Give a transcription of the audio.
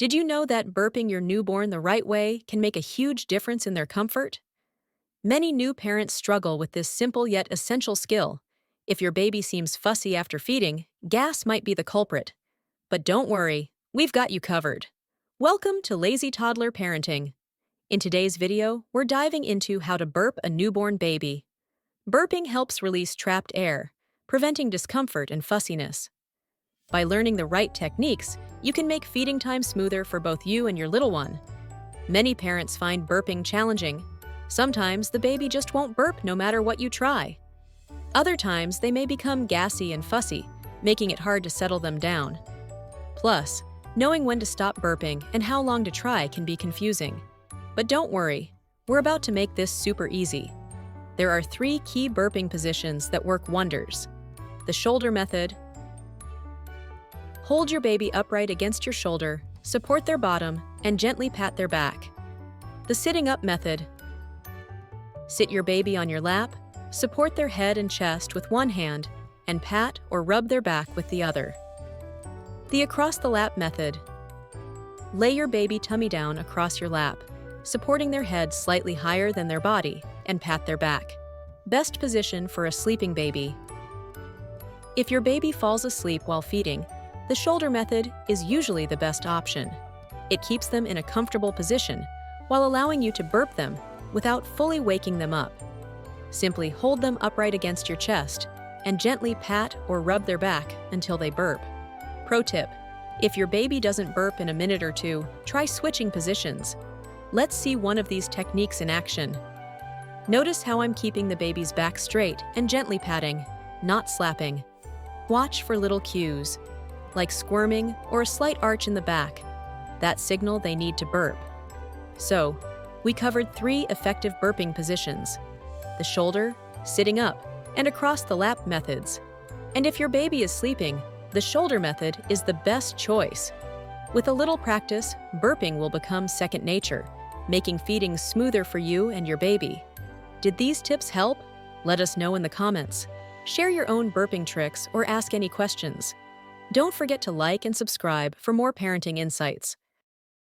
Did you know that burping your newborn the right way can make a huge difference in their comfort? Many new parents struggle with this simple yet essential skill. If your baby seems fussy after feeding, gas might be the culprit. But don't worry, we've got you covered. Welcome to Lazy Toddler Parenting. In today's video, we're diving into how to burp a newborn baby. Burping helps release trapped air, preventing discomfort and fussiness. By learning the right techniques, you can make feeding time smoother for both you and your little one. Many parents find burping challenging. Sometimes the baby just won't burp no matter what you try. Other times they may become gassy and fussy, making it hard to settle them down. Plus, knowing when to stop burping and how long to try can be confusing. But don't worry, we're about to make this super easy. There are 3 key burping positions that work wonders. The shoulder method. Hold your baby upright against your shoulder, support their bottom, and gently pat their back. The sitting up method. Sit your baby on your lap, support their head and chest with one hand, and pat or rub their back with the other. The across the lap method. Lay your baby tummy down across your lap, supporting their head slightly higher than their body, and pat their back. Best position for a sleeping baby. If your baby falls asleep while feeding, the shoulder method is usually the best option. It keeps them in a comfortable position while allowing you to burp them without fully waking them up. Simply hold them upright against your chest and gently pat or rub their back until they burp. Pro tip: if your baby doesn't burp in a minute or two, try switching positions. Let's see one of these techniques in action. Notice how I'm keeping the baby's back straight and gently patting, not slapping. Watch for little cues, like squirming or a slight arch in the back. That signal they need to burp. So, we covered 3 effective burping positions: the shoulder, sitting up, and across the lap methods. And if your baby is sleeping, the shoulder method is the best choice. With a little practice, burping will become second nature, making feeding smoother for you and your baby. Did these tips help? Let us know in the comments. Share your own burping tricks or ask any questions. Don't forget to like and subscribe for more parenting insights.